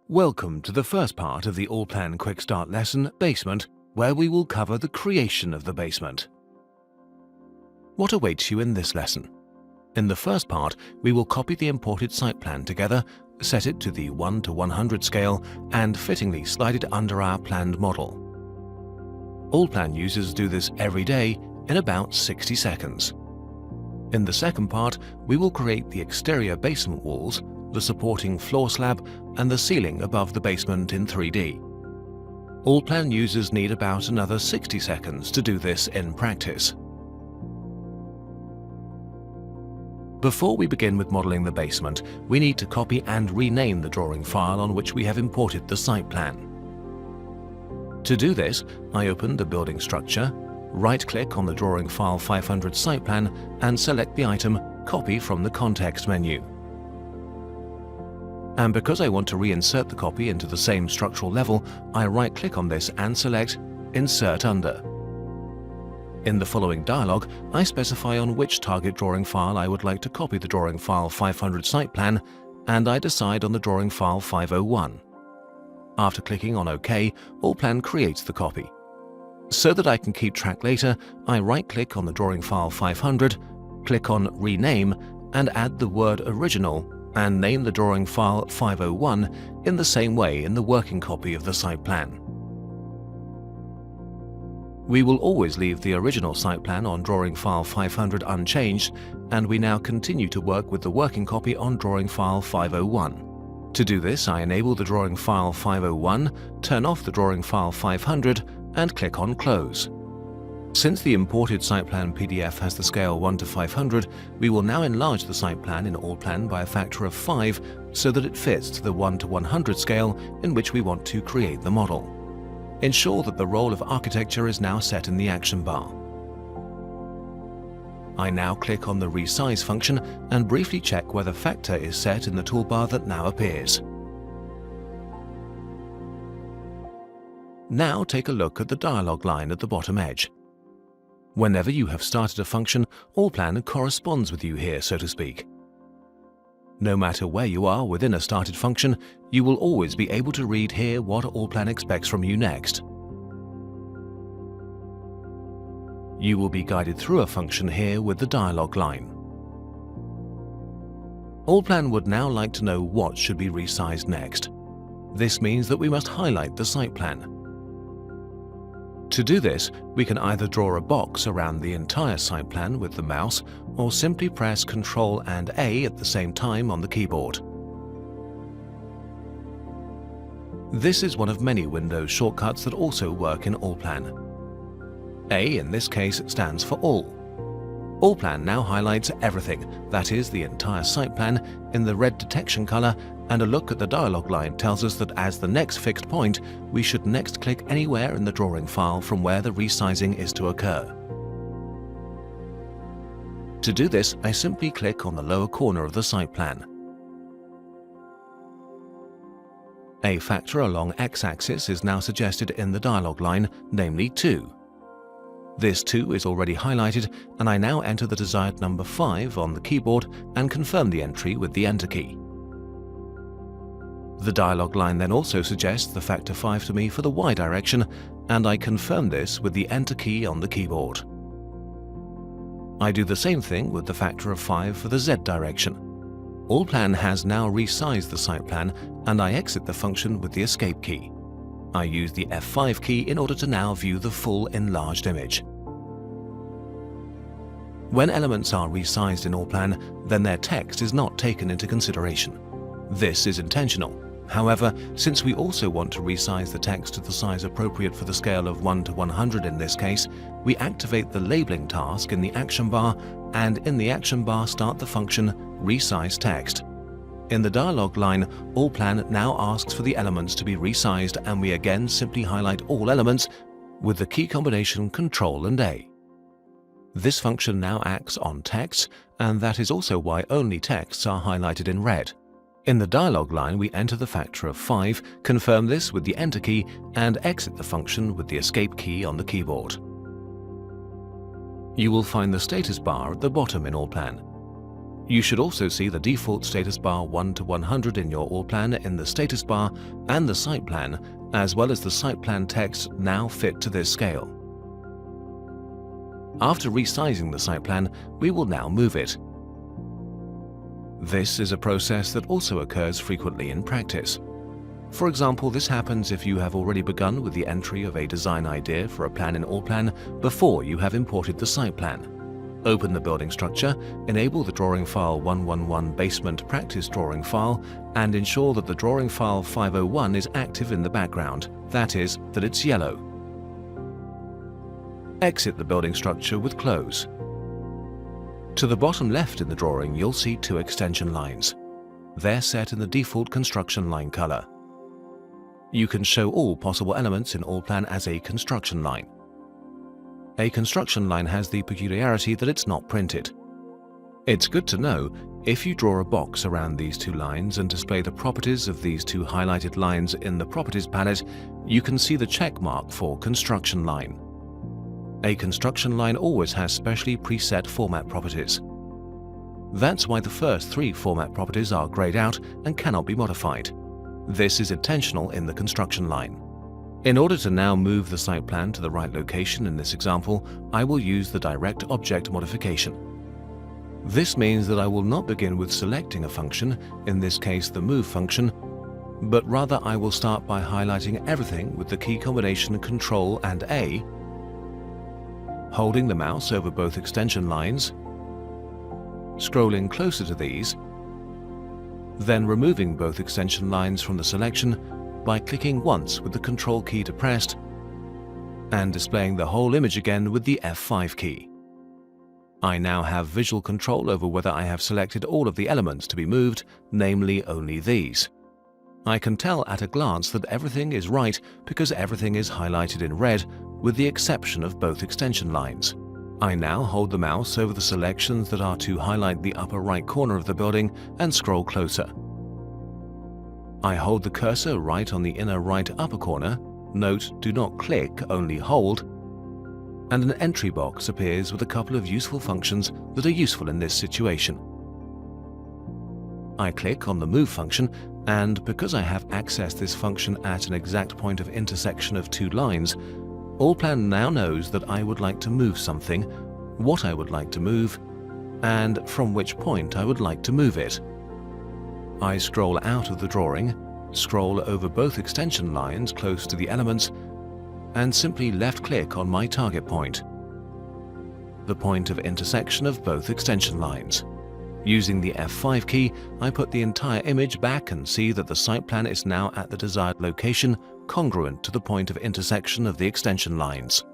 Welcome to the first part of the Allplan Quickstart lesson, Basement, where we will cover the creation of the basement. What awaits you in this lesson? In the first part, we will copy the imported site plan together, set it to the 1:100 scale, and fittingly slide it under our planned model. Allplan users do this every day in about 60 seconds. In the second part, we will create the exterior basement walls, the supporting floor slab, and the ceiling above the basement in 3D. Allplan users need about another 60 seconds to do this in practice. Before we begin with modeling the basement, we need to copy and rename the drawing file on which we have imported the site plan. To do this, I open the building structure, right-click on the drawing file 500 site plan, and select the item Copy from the context menu. And because I want to reinsert the copy into the same structural level, I right-click on this and select Insert Under. In the following dialog, I specify on which target drawing file I would like to copy the drawing file 500 site plan, and I decide on the drawing file 501. After clicking on OK, Allplan creates the copy. So that I can keep track later, I right-click on the drawing file 500, click on Rename, and add the word Original, and name the drawing file 501 in the same way in the working copy of the site plan. We will always leave the original site plan on drawing file 500 unchanged, and we now continue to work with the working copy on drawing file 501. To do this, I enable the drawing file 501, turn off the drawing file 500, and click on Close. Since the imported site plan PDF has the scale 1:500, we will now enlarge the site plan in Allplan by a factor of 5 so that it fits to the 1:100 scale in which we want to create the model. Ensure that the role of architecture is now set in the action bar. I now click on the Resize function and briefly check whether factor is set in the toolbar that now appears. Now take a look at the dialog line at the bottom edge. Whenever you have started a function, Allplan corresponds with you here, so to speak. No matter where you are within a started function, you will always be able to read here what Allplan expects from you next. You will be guided through a function here with the dialog line. Allplan would now like to know what should be resized next. This means that we must highlight the site plan. To do this, we can either draw a box around the entire site plan with the mouse, or simply press Ctrl and A at the same time on the keyboard. This is one of many Windows shortcuts that also work in Allplan. A in this case stands for All. Allplan now highlights everything, that is the entire site plan, in the red detection color, and a look at the dialog line tells us that as the next fixed point, we should next click anywhere in the drawing file from where the resizing is to occur. To do this, I simply click on the lower corner of the site plan. A factor along x-axis is now suggested in the dialog line, namely 2. This 2 is already highlighted, and I now enter the desired number 5 on the keyboard and confirm the entry with the Enter key. The dialog line then also suggests the factor 5 to me for the Y direction, and I confirm this with the Enter key on the keyboard. I do the same thing with the factor of 5 for the Z direction. Allplan has now resized the site plan, and I exit the function with the Escape key. I use the F5 key in order to now view the full enlarged image. When elements are resized in Allplan, then their text is not taken into consideration. This is intentional. However, since we also want to resize the text to the size appropriate for the scale of 1:100 in this case, we activate the labeling task in the action bar, and in the action bar start the function Resize Text. In the dialog line, Allplan now asks for the elements to be resized, and we again simply highlight all elements with the key combination Ctrl and A. This function now acts on text, and that is also why only texts are highlighted in red. In the dialog line, we enter the factor of 5, confirm this with the Enter key, and exit the function with the Escape key on the keyboard. You will find the status bar at the bottom in Allplan. You should also see the default status bar 1 to 100 in your Allplan in the status bar and the site plan, as well as the site plan text now fit to this scale. After resizing the site plan, we will now move it. This is a process that also occurs frequently in practice. For example, this happens if you have already begun with the entry of a design idea for a plan in Allplan before you have imported the site plan. Open the building structure, enable the drawing file 111 basement practice drawing file, and ensure that the drawing file 501 is active in the background, that is, that it's yellow. Exit the building structure with close. To the bottom left in the drawing, you'll see two extension lines. They're set in the default construction line color. You can show all possible elements in Allplan as a construction line. A construction line has the peculiarity that it's not printed. It's good to know, if you draw a box around these two lines and display the properties of these two highlighted lines in the Properties palette, you can see the check mark for Construction Line. A construction line always has specially preset format properties. That's why the first three format properties are grayed out and cannot be modified. This is intentional in the construction line. In order to now move the site plan to the right location in this example, I will use the Direct Object modification. This means that I will not begin with selecting a function, in this case the Move function, but rather I will start by highlighting everything with the key combination Ctrl and A, holding the mouse over both extension lines, scrolling closer to these, then removing both extension lines from the selection by clicking once with the Ctrl key depressed, and displaying the whole image again with the F5 key. I now have visual control over whether I have selected all of the elements to be moved, namely only these. I can tell at a glance that everything is right because everything is highlighted in red, with the exception of both extension lines. I now hold the mouse over the selections that are to highlight the upper right corner of the building and scroll closer. I hold the cursor right on the inner right upper corner, note do not click, only hold, and an entry box appears with a couple of useful functions that are useful in this situation. I click on the Move function, and because I have accessed this function at an exact point of intersection of two lines, Allplan now knows that I would like to move something, what I would like to move, and from which point I would like to move it. I scroll out of the drawing, scroll over both extension lines close to the elements, and simply left-click on my target point, the point of intersection of both extension lines. Using the F5 key, I put the entire image back and see that the site plan is now at the desired location, congruent to the point of intersection of the extension lines.